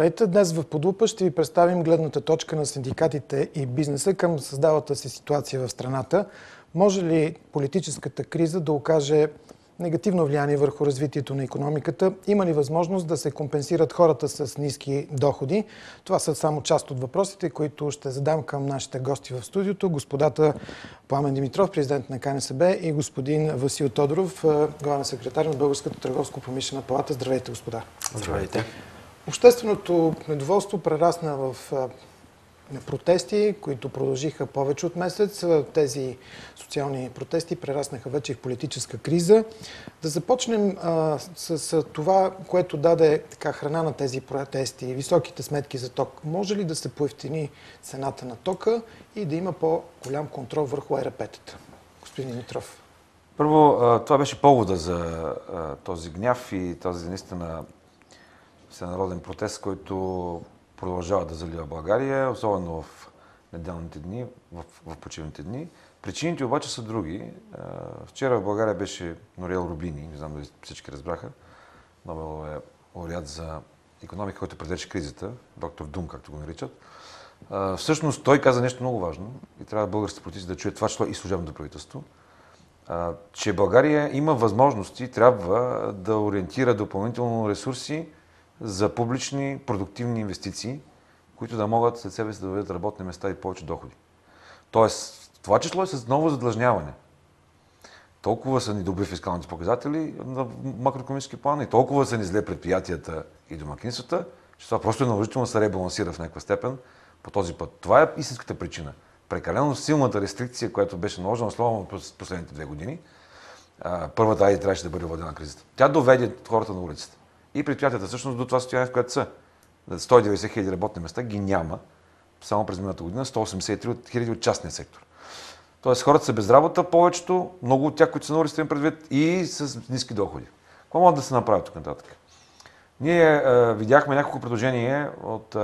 Здравейте! Днес в Подлупа ще ви представим гледната точка на синдикатите и бизнеса към създалата се ситуация в страната. Може ли политическата криза да окаже негативно влияние върху развитието на икономиката? Има ли възможност да се компенсират хората с ниски доходи? Това са само част от въпросите, които ще задам към нашите гости в студиото. Господата Пламен Димитров, президент на КНСБ, и господин Васил Тодоров, главен секретар на Българската търговско-промишлена палата. Здравейте, господа! Здравейте! Общественото недоволство прерасна в протести, които продължиха повече от месец. Тези социални протести прераснаха вече в политическа криза. Да започнем с това, което даде храна на тези протести, високите сметки за ток. Може ли да се поевтини цената на тока и да има по-голям контрол върху ЕРП-тата? Господин Димитров. Първо, това беше повода за този гняв и този наистина всенароден протест, който продължава да залива България, особено в неделните дни, в почивните дни. Причините обаче са други. Вчера в България беше Нориел Рубини, не знам дали всички разбраха, Нобеловия лауреат за икономика, който предвече кризата, доктор Дум, както го наричат. Всъщност той каза нещо много важно и трябва българските политици да чуят това, че и служебното правителство, че България има възможности, трябва да ориентира допълнително ресурси за публични, продуктивни инвестиции, които да могат след себе си да доведат работни места и повече доходи. Тоест, това число е с ново задлъжняване. Толкова са ни добри фискалните показатели на макроекономически план и толкова са ни зле предприятията и домакинствата, че това просто е наложително да се ребалансира в някаква степен по този път. Това е истинската причина. Прекалено силната рестрикция, която беше наложена основно през последните 2 години, първата айде трябваше да бъде водена кризата. Тя доведе хората на улицата. И предприятията всъщност до това състояние, в което са. 190 хиляди работни места ги няма. Само през миналата година 183 хиляди от частния сектор. Тоест хората са без работа, повечето, много от тях, които са на улицата им предвид, и с ниски доходи. Какво могат да се направят тук нататък? Ние видяхме няколко предложения от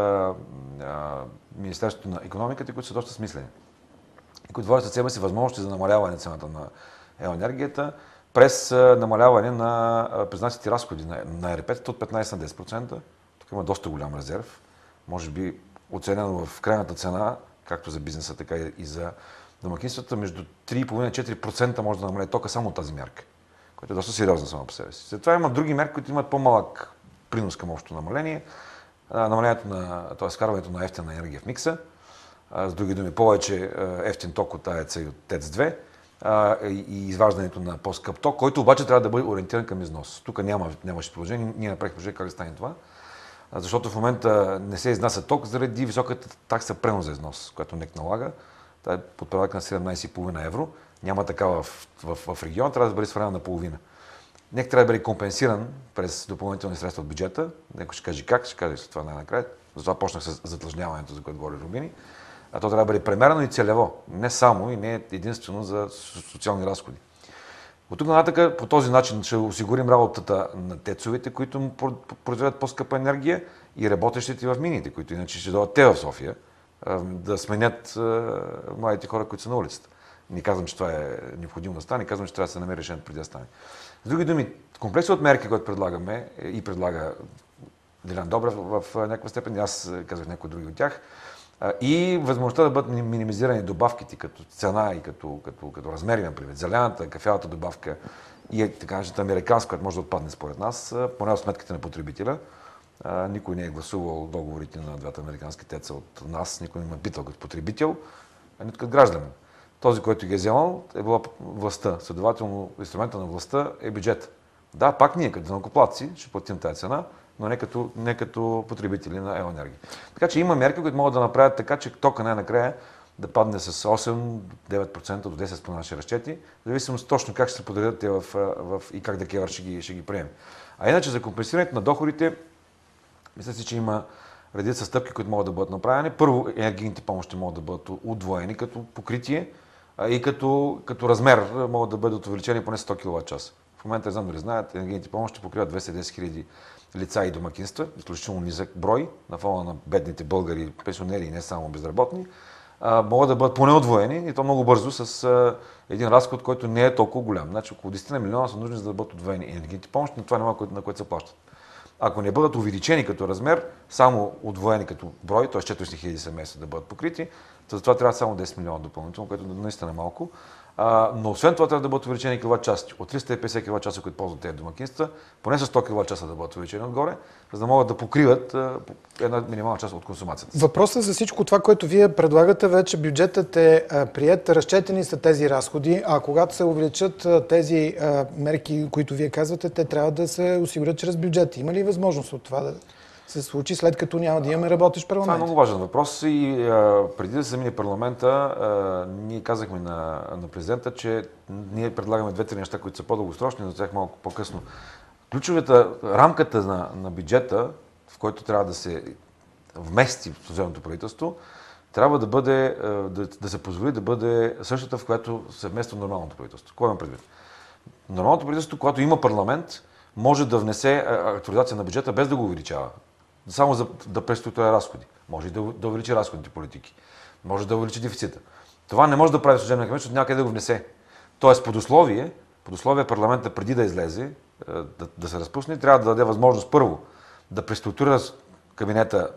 Министерството на икономиката, които са доста смислени. И които водят със себе си възможности за намаляване на цената на електроенергията през намаляване на признатите разходи на ЕРП-тата от 15 на 10%. Тук има доста голям резерв. Може би оценено в крайната цена, както за бизнеса, така и за домакинствата, между 3,5-4% може да намали тока само от тази мярка, което е доста сериозна сама по себе си. След това има други мерки, които имат по-малък принос към общото намаление. Намалението т.е. вкарването на ефтина енергия в микса. С други думи, повече ефтин ток от АЕЦ и от ТЕЦ-2. И изваждането на по-скъп ток, който обаче трябва да бъде ориентиран към износ. Тук нямаше положение, ние направихме положение как да стане това, защото в момента не се изнася ток заради високата такса пренос за износ, която НЕК налага. Тя е под порядъка на 17,5 евро. Няма такава в региона, трябва да бъде свалена на половина. НЕК трябва да бъде компенсиран през допълнителни средства от бюджета. Некой ще каже как, ще каже след това най-накрая. Затова почнах с задлъжняването, за което говори Рубини. А то трябва да бъде премерено и целево. Не само и не единствено за социални разходи. От тук нататък по този начин ще осигурим работата на ТЕЦ-овете, които произведат по-скъпа енергия, и работещите в мините, които иначе ще дойдат те в София, да сменят младите хора, които са на улицата. Не казвам, че това е необходимо да стане, казвам, че трябва да се намери решение преди да стане. С други думи, комплексът от мерки, които предлагаме и предлага Делян Добрев в някаква степен, аз казах някои други от тях, и възможността да бъдат минимизирани добавките като цена и като размери, например. Зелената, кафявата добавка и така наречената американска, която може да отпадне според нас, поне от сметките на потребителя. Никой не е гласувал договорите на двата американски теца от нас, никой не ме питал като потребител, а нито като гражданин. Този, който ги е вземал, е била властта. Следователно, инструмента на властта е бюджет. Да, пак ние като данъкоплатци ще платим тази цена, но не като потребители на електроенергия. Така че има мерки, които могат да направят така, че тока най-накрая да падне с 8-9% до 10% по наши разчети, в зависимост точно как ще се подредят те и как ДКЕВР ще ги приеме. А иначе за компенсирането на доходите, мисля си, че има редица стъпки, които могат да бъдат направени. Първо, енергийните помощи могат да бъдат удвоени като покритие и като размер могат да бъдат увеличени поне 100 кВт. В момента, не знам дали знаят, енергийните помощи покриват 210 хиляди лица и домакинства, изключително нисък брой, на фона на бедните българи, пенсионери и не само безработни, могат да бъдат поне удвоени и то много бързо с един разход, който не е толкова голям. Значи около 10 милиона са нужни, за да бъдат удвоени енергийните помощи, но това няма на което се плащат. ако не бъдат увеличени като размер, само удвоени като брой, т.е. 400 хиляди семейства да бъдат покрити, затова трябва само 10 милиона допълнително, което наистина е малко. Но освен това трябва да бъдат увеличени киловатт-часове. От 350 киловатт-часа, които ползват тези домакинства, поне с 100 киловатт-часа да бъдат увеличени отгоре, за да могат да покриват една минимална част от консумацията. Въпросът за всичко това, което вие предлагате, вече бюджетът е приет, разчетени са тези разходи, а когато се увеличат тези мерки, които вие казвате, те трябва да се осигурят чрез бюджета. Има ли възможност от това да се случи, след като няма да имаме работещ парламент? Това е много важен въпрос и преди да се замине парламента, ние казахме на президента, че ние предлагаме 2-3 неща, които са по-дългосрочни, но за тях малко по-късно. Ключовата рамката на бюджета, в който трябва да се вмести служебното правителство, трябва да бъде, да се позволи да бъде същата, в която се вмества нормалното правителство. Какво имам предвид? Нормалното правителство, когато има парламент, може да внесе актуализация на бюджета без да го увеличава. Само за да преструктурира разходи. Може и да увеличи разходните политики. Може да увеличи дефицита. Това не може да прави служебния кабинет, защото няма къде да го внесе. Тоест, под условие парламента преди да излезе, да се разпусне, трябва да даде възможност първо да преструктурира кабинета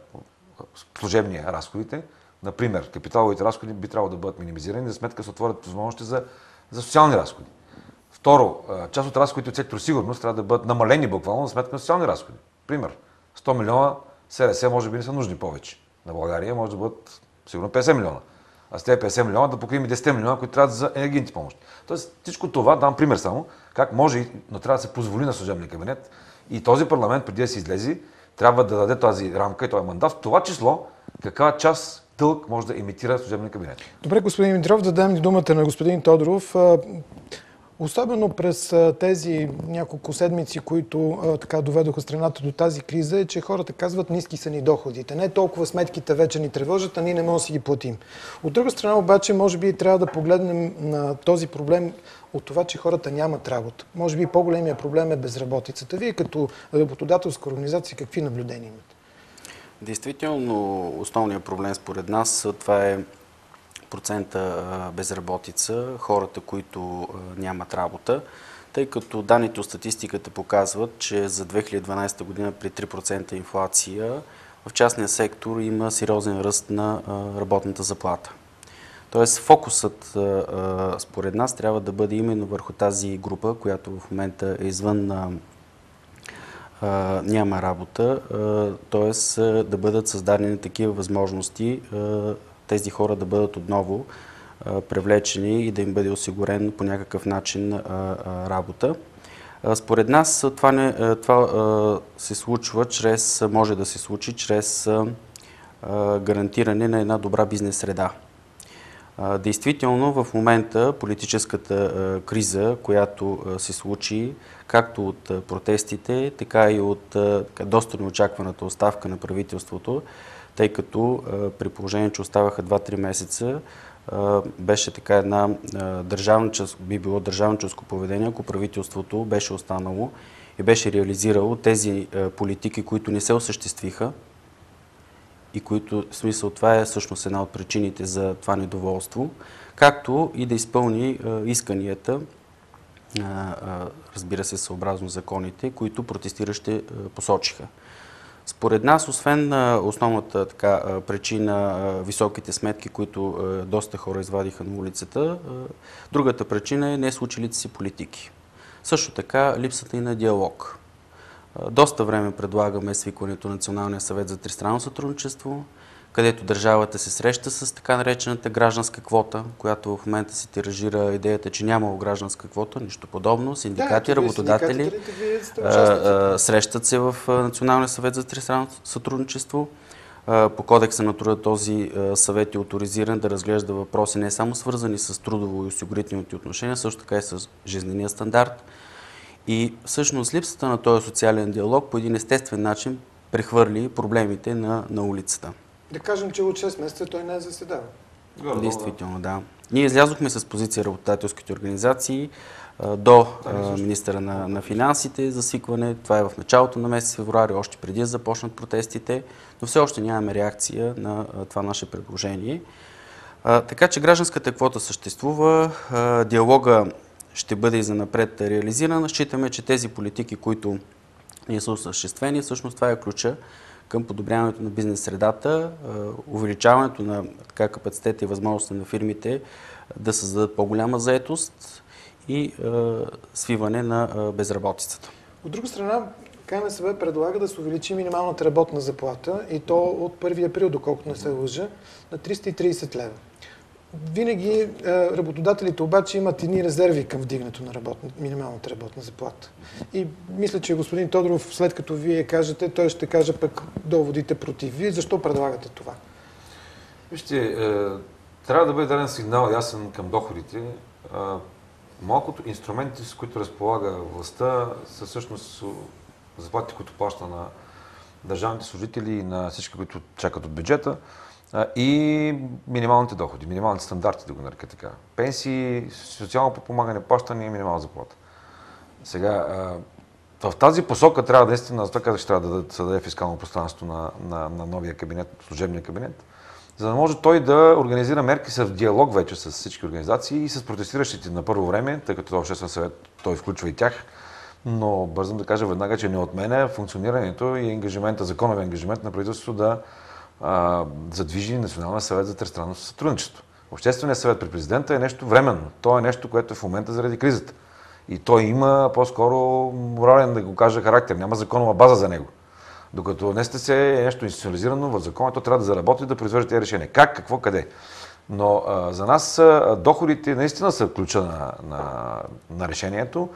служебния разходите. Например, капиталовите разходи би трябвало да бъдат минимизирани, за сметка се отворят възможности за социални разходи. Второ, част от разходите от сектор сигурност трябва да бъдат намалени буквално за сметка на социални разходи. Пример, 100 милиона СРС може би не са нужни повече. На България може да бъдат сигурно 50 милиона. А с тези 50 милиона да покрием и 10 милиона, които трябва за енергийните помощи. Тоест всичко това, дам пример само, как може, но трябва да се позволи на служебния кабинет и този парламент, преди да се излезе, трябва да даде тази рамка и този мандат, в това число каква част дълг може да имитира служебния кабинет. Добре, господин Димитров, да дадем думата на господин Тодоров. Особено през тези няколко седмици, които така доведоха страната до тази криза, е, че хората казват, ниски са ни доходите. Не толкова сметките вече ни тревожат, а ние не можем да си ги платим. От друга страна обаче, може би трябва да погледнем на този проблем от това, че хората нямат работа. Може би по-големия проблем е безработицата. Вие като работодателска организация какви наблюдения имате? Действително, основният проблем според нас това е процента безработица, хората, които нямат работа, тъй като данните от статистиката показват, че за 2012 година при 3% инфлация в частния сектор има сериозен ръст на работната заплата. Тоест фокусът според нас трябва да бъде именно върху тази група, която в момента е извън няма работа, т.е. да бъдат създадени такива възможности тези хора да бъдат отново привлечени и да им бъде осигурен по някакъв начин работа. Според нас това се случва може да се случи чрез гарантиране на една добра бизнес среда. Действително в момента политическата криза, която се случи както от протестите, така и от доста неочакваната оставка на правителството, тъй като при положение, че оставаха 2-3 месеца, беше така една би било държавническо поведение, ако правителството беше останало и беше реализирало тези политики, които не се осъществиха и които, в смисъл, това е всъщност една от причините за това недоволство, както и да изпълни исканията, разбира се, съобразно законите, които протестиращите посочиха. Според нас, освен основната причина, високите сметки, които доста хора извадиха на улицата, другата причина е не случилите си политики. Също така липсата и на диалог. Доста време предлагаме свикването на Националния съвет за тристранно сътрудничество, където държавата се среща с така наречената гражданска квота, която в момента се тиражира идеята, че нямало гражданска квота, нищо подобно. Синдикати, работодатели срещат се в Националния съвет за тристранно сътрудничество. По Кодекса на труда този съвет е оторизиран да разглежда въпроси не само свързани с трудово и осигурителните отношения, също така и с жизнения стандарт. И всъщност липсата на този социален диалог по един естествен начин прехвърли проблемите на улицата. Да кажем, че от 6 месеца той не е заседава. Действително, да. Ние излязохме с позиция работодателските организации до министъра на финансите за свикване. Това е в началото на месец февруари, още преди да започнат протестите, но все още нямаме реакция на това наше предложение. Така че гражданската квота съществува, диалога ще бъде и занапред реализиран. Считаме, че тези политики, които ние са осъществени. Всъщност това е ключа към подобряването на бизнес средата, увеличаването на капацитета и възможности на фирмите да създадат по-голяма заетост и свиване на безработицата. От друга страна, КНСБ предлага да се увеличи минималната работна заплата и то от 1 април, доколкото не се лъжа, на 330 лева. Винаги работодателите обаче имат едни резерви към вдигането на минималната работна заплата. И мисля, че господин Тодоров, след като вие кажете, той ще каже пък доводите против. Вие защо предлагате това? Вижте, трябва да бъде даден сигнал ясен към доходите. Малкото инструменти, с които разполага властта, са всъщност заплатите, които плаща на държавните служители и на всички, които чакат от бюджета, и минималните доходи, минималните стандарти, да го нарека така. Пенсии, социално подпомагане, плащане и минимална заплата. Сега, в тази посока трябва наистина, за това казах, че трябва да се даде фискално пространство на новия кабинет, служебния кабинет, за да може той да организира мерки в диалог вече с всички организации и с протестиращите на първо време, тъй като обществен съвет той включва и тях, но бързам да кажа веднага, че не отменя функционирането и ангажимента, законови ангажимент на правителството да задвижи Националния съвет за тристранно сътрудничество. Общественият съвет при президента е нещо временно. То е нещо, което е в момента заради кризата. И той има по-скоро морален, да го кажа, характер. Няма законова база за него. Докато НСТС е нещо институционализирано в закона, то трябва да заработи и да произвежда тези решения. Как, какво, къде. Но за нас доходите наистина са ключа на решението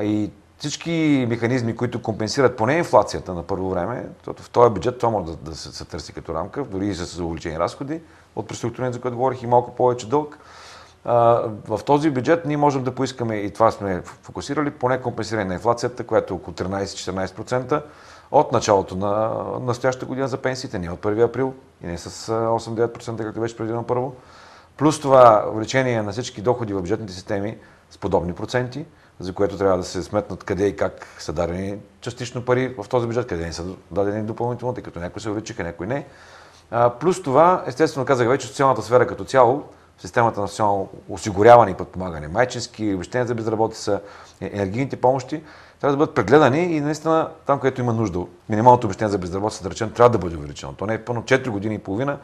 и всички механизми, които компенсират поне инфлацията на първо време, защото в този бюджет това може да се търси като рамка, дори и с увеличени разходи от преструктурирането, за което говорих, и малко повече дълг. В този бюджет ние можем да поискаме, и това сме фокусирали, поне компенсиране на инфлацията, която е около 13-14% от началото на настоящата година за пенсиите, не от 1 април и не с 8-9%, както беше предвидено първо. Плюс това увеличение на всички доходи в бюджетните системи с подобни проценти, за което трябва да се сметнат къде и как са дадени частично пари в този бюджет, къде не са дадени допълнително, тъй като някои се увеличиха, някои не. Плюс това, естествено казах вече, социалната сфера като цяло, системата на социално осигуряване и подпомагане, майчински, обезщетения за безработица, енергийните помощи, трябва да бъдат прегледани и наистина там, където има нужда. Минималното обезщетение за безработица, да речем, трябва да бъде увеличено. То не е пълно 4 години и половина,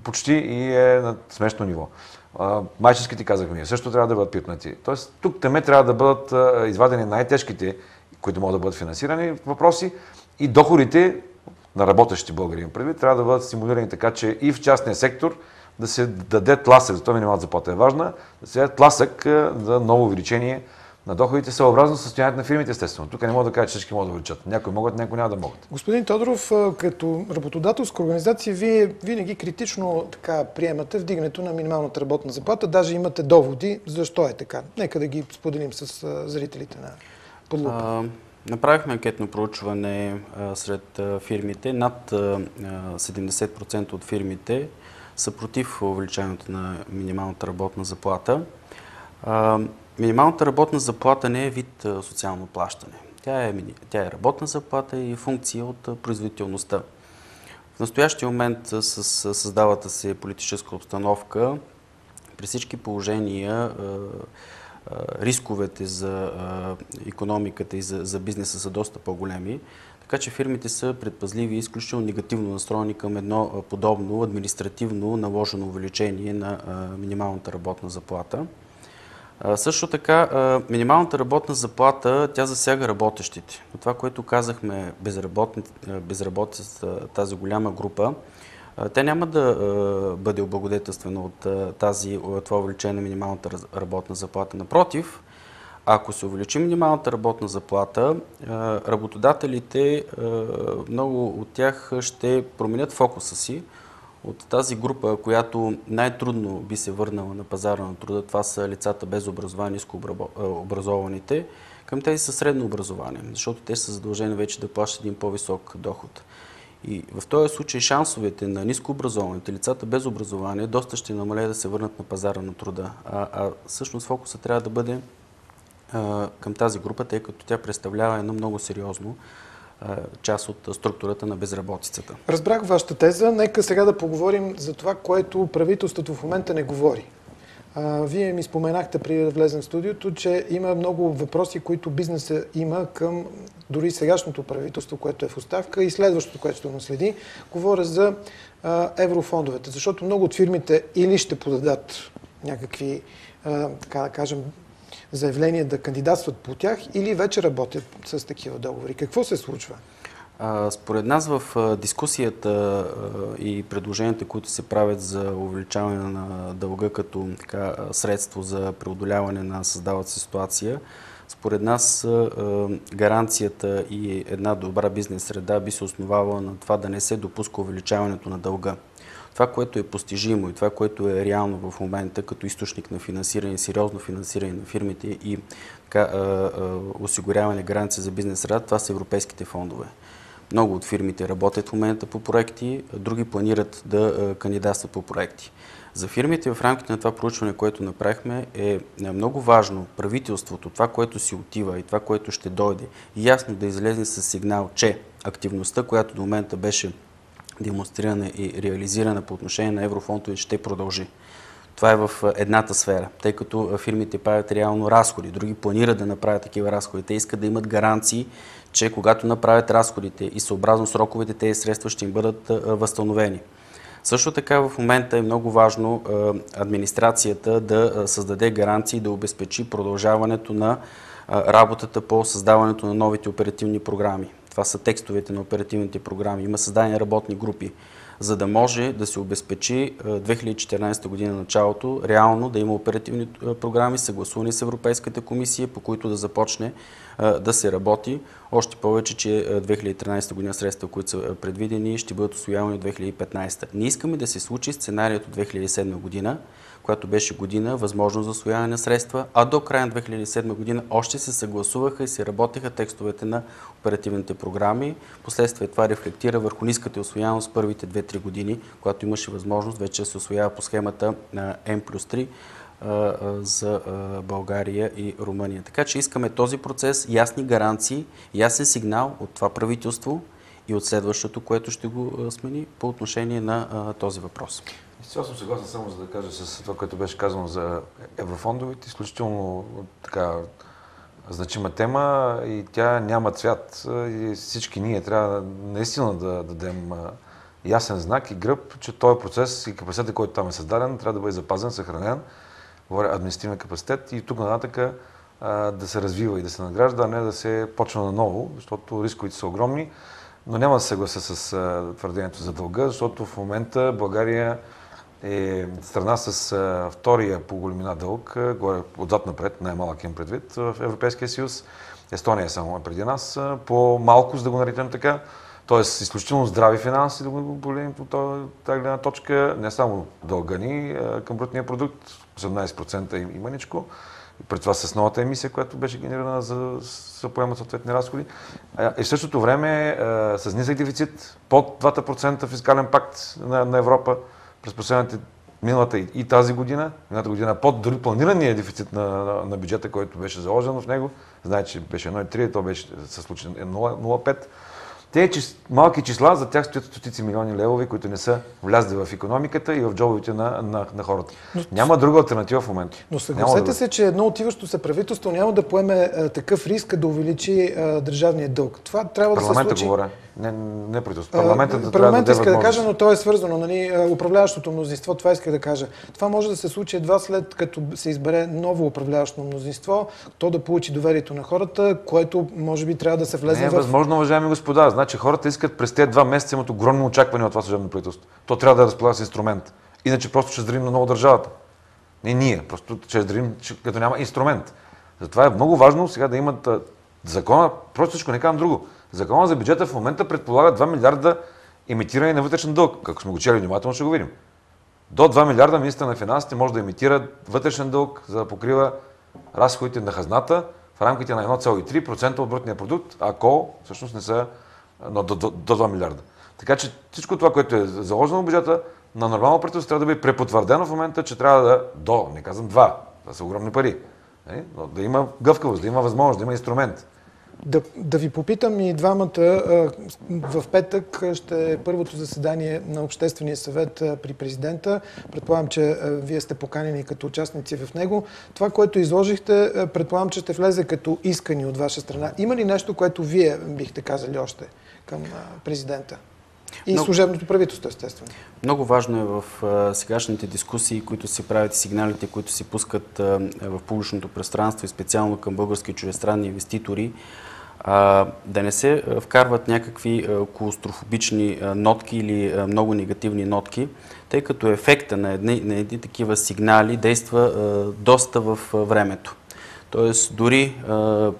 почти и е на смешно ниво. Майчинските, казахме ние, също трябва да бъдат пипнати. Тоест, тук теме трябва да бъдат извадени най-тежките, които могат да бъдат финансирани въпроси, и доходите на работещите българи, предвид, трябва да бъдат стимулирани така, че и в частния сектор да се даде тласък, затова минималната заплата е важна, да се даде тласък за ново увеличение на доходите, съобразно състоянието на фирмите, естествено. Тук не мога да кажа, че всички могат да увеличат. Някои могат, някои няма да могат. Господин Тодоров, като работодателска организация, вие винаги критично приемате вдигането на минималната работна заплата. Даже имате доводи защо е така. Нека да ги споделим с зрителите на Подлупа. Направихме анкетно проучване сред фирмите. Над 70% от фирмите са против увеличаването на минималната работна заплата. Минималната работна заплата не е вид социално плащане. Тя е работна заплата и функция от производителността. В настоящия момент с създалата се политическа обстановка, при всички положения рисковете за икономиката и за бизнеса са доста по-големи, така че фирмите са предпазливи и изключително негативно настроени към едно подобно административно наложено увеличение на минималната работна заплата. Също така, минималната работна заплата, тя засяга работещите. Но това, което казахме, безработицата, тази голяма група, тя няма да бъде облагодетелствена от това увеличение на минималната работна заплата. Напротив, ако се увеличи минималната работна заплата, работодателите, много от тях ще променят фокуса си от тази група, която най-трудно би се върнала на пазара на труда. Това са лицата без образование, нискообразованите, към тези със средно образование, защото те са задължени вече да плащат един по-висок доход. И в този случай шансовете на нискообразованите, лицата без образование, доста ще намалее да се върнат на пазара на труда. Всъщност фокуса трябва да бъде към тази група, тъй като тя представлява едно много сериозно част от структурата на безработицата. Разбрах вашата теза. Нека сега да поговорим за това, което правителството в момента не говори. Вие ми споменахте преди да влезем в студиото, че има много въпроси, които бизнеса има към дори сегашното правителство, което е в оставка и следващото, което ще наследи. Говоря за еврофондовете, защото много от фирмите или ще подадат някакви, така да кажем, заявления да кандидатстват по тях или вече работят с такива договори. Какво се случва? Според нас в дискусията и предложенията, които се правят за увеличаване на дълга като средство за преодоляване на създалата се ситуация, според нас гаранцията и една добра бизнес среда би се основала на това да не се допуска увеличаването на дълга. Това, което е постижимо и това, което е реално в момента като източник на финансиране, сериозно финансиране на фирмите и осигуряване гаранция за бизнес среда, това са европейските фондове. Много от фирмите работят в момента по проекти, други планират да кандидатстват по проекти. За фирмите в рамките на това проучване, което направихме, е много важно правителството, това, което си отива и това, което ще дойде, ясно да излезе с сигнал, че активността, която до момента беше демонстрирана и реализирана по отношение на еврофондове, ще продължи. Това е в едната сфера, тъй като фирмите правят реално разходи, други планират да направят такива разходи. Те искат да имат гаранции, че когато направят разходите и съобразно сроковете, тези средства ще им бъдат възстановени. Също така в момента е много важно администрацията да създаде гаранции, да обезпечи продължаването на работата по създаването на новите оперативни програми. Това са текстовете на оперативните програми. Има създадени работни групи, за да може да се обезпечи 2014 година началото реално да има оперативни програми, съгласувани с Европейската комисия, по които да започне да се работи. Още повече, че 2013 година средства, които са предвидени, ще бъдат усвоявани от 2015. Не искаме да се случи сценарието 2007 година, която беше година възможност за усвояване на средства, а до края на 2007 година още се съгласуваха и се работеха текстовете на оперативните програми. Последствие това рефлектира върху ниската усвояемост първите 2-3 години, когато имаше възможност вече да се усвоява по схемата на N+3 за България и Румъния. Така че искаме този процес, ясни гаранции, ясен сигнал от това правителство и от следващото, което ще го смени по отношение на този въпрос. Аз съм съгласен само за да кажа с това, което беше казано за еврофондовете. Изключително така значима тема и тя няма цвят. И всички ние трябва наистина да дадем ясен знак и гръб, че този процес и капацитет, който там е създаден, трябва да бъде запазен, съхранен. Говоря административен капацитет и тук нататък да се развива и да се надгражда, а не да се почва наново, защото рисковете са огромни. Но няма да се съглася с твърдението за дълга, защото в момента България е страна с втория по големина дълг, горе отзад напред, най-малък им предвид, в Европейския съюз. Естония е само преди нас, по-малко, за да го наречем така. Тоест, изключително здрави финанси, да го погледнем от тази гледна точка, не само дълга ни към брутния продукт, 18% и маничко, пред това с новата емисия, която беше генерирана за да поемат съответни разходи. И в същото време с нисък дефицит, под 2% фискален пакт на Европа през последната миналата и тази година, миналата година под дори планирания дефицит на бюджета, който беше заложен в него. Знаете, че беше 1,3, то беше със случай 0,5. Те малки числа, за тях стоят стотици милиони левове, които не са влязли в икономиката и в джобовете на хората. Няма друга алтернатива в момента. Но съгласете се, че едно отиващо се правителство няма да поеме такъв риск да увеличи държавния дълг. Това трябва да се случи. Парламентът говоря, не правителството. Парламентът иска да каже, но то е свързано. Нали, управляващото мнозинство, това иска да каже. Това може да се случи едва след като се избере ново управляващо мнозинство, то да получи доверието на хората, което може би трябва да се влезе в... Не е възможно, уважаеми господа. Значи хората искат през тези 2 месеца имат огромно очакване от това служебно правителство. То трябва да разполага с инструмент. Иначе просто ще здрим на ново държавата. Не ние, просто ще здрим, като няма инструмент. Затова е много важно сега да имат закона, просто всичко, не казвам друго. Закона за бюджета в момента предполага 2 милиарда емитиране на вътрешен дълг. Ако сме го чели внимателно, ще го видим. До 2 милиарда министър на финансите може да емитира вътрешен дълг, за да покрива разходите на хазната в рамките на 1,3% от брутния продукт, ако всъщност не са до 2 милиарда. Така че всичко това, което е заложено в бюджета, на нормално правителство трябва да бъде препотвърдено в момента, че трябва не казвам 2, това са огромни пари, но да има гъвкавост, да има възможност, да има инструмент. Да ви попитам и двамата. В петък ще е първото заседание на Обществения съвет при президента. Предполагам, че вие сте поканени като участници в него. Това, което изложихте, предполагам, че ще влезе като искани от ваша страна. Има ли нещо, което вие бихте казали още към президента? И служебното правителство, естествено. Много важно е в сегашните дискусии, които се правят и сигналите, които се пускат в публичното пространство и специално към български и чуждестранни инвеститори, да не се вкарват някакви клаустрофобични нотки или много негативни нотки, тъй като ефекта на едни такива сигнали действа доста в времето. Тоест, дори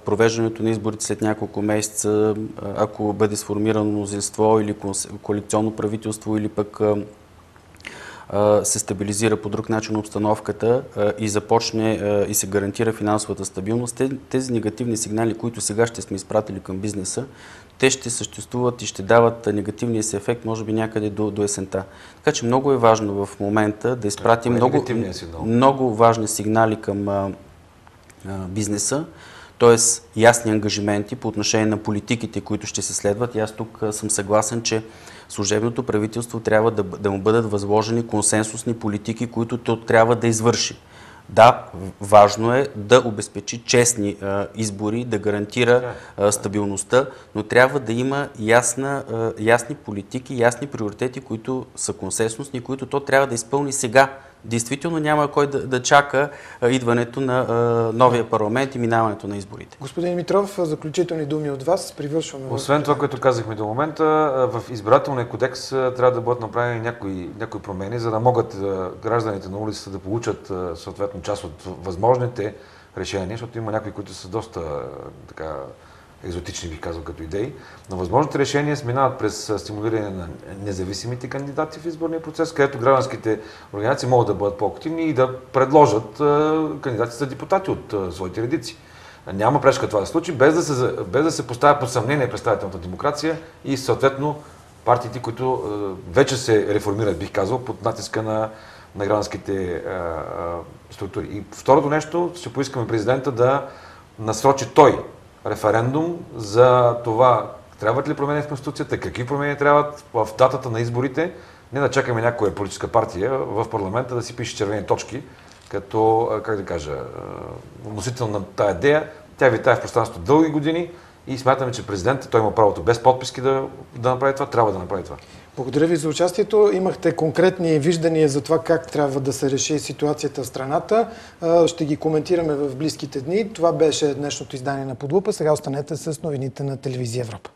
провеждането на изборите след няколко месеца, ако бъде сформирано мнозинство или коалиционно правителство, или пък се стабилизира по друг начин обстановката и започне и се гарантира финансовата стабилност, тези негативни сигнали, които сега ще сме изпратили към бизнеса, те ще съществуват и ще дават негативния си ефект, може би някъде до есента. Така че много е важно в момента да изпратим много важни сигнали към бизнеса, т.е. ясни ангажименти по отношение на политиките, които ще се следват. И аз тук съм съгласен, че служебното правителство трябва да му бъдат възложени консенсусни политики, които то трябва да извърши. Да, важно е да обезпечи честни избори, да гарантира стабилността, но трябва да има ясни политики, ясни приоритети, които са консенсусни, които то трябва да изпълни сега. Действително няма кой да чака идването на новия парламент и минаването на изборите. Господин Димитров, заключителни думи от вас. Привършваме. Освен това, което казахме до момента, в избирателния кодекс трябва да бъдат направени някои промени, за да могат гражданите на улицата да получат съответно част от възможните решения, защото има някои, които са доста така екзотични, бих казал, като идеи. Но възможните решения минават през стимулиране на независимите кандидати в изборния процес, където гражданските организации могат да бъдат по-активни и да предложат кандидати за депутати от своите редици. Няма пречка това да се случи, без да се поставя под съмнение представителната демокрация и съответно партиите, които вече се реформират, бих казал, под натиска на гражданските структури. И второто нещо, ще поискаме президента да насрочи той референдум за това трябват ли промени в Конституцията, какви промени трябват в датата на изборите, не да чакаме някоя политическа партия в парламента да си пише червени точки, като, как да кажа, носител на тая идея. Тя витае в пространството дълги години и смятаме, че президентът, той има правото без подписки да направи това, трябва да направи това. Благодаря ви за участието. Имахте конкретни виждания за това как трябва да се реши ситуацията в страната. Ще ги коментираме в близките дни. Това беше днешното издание на Под лупа. Сега останете с новините на телевизия Европа.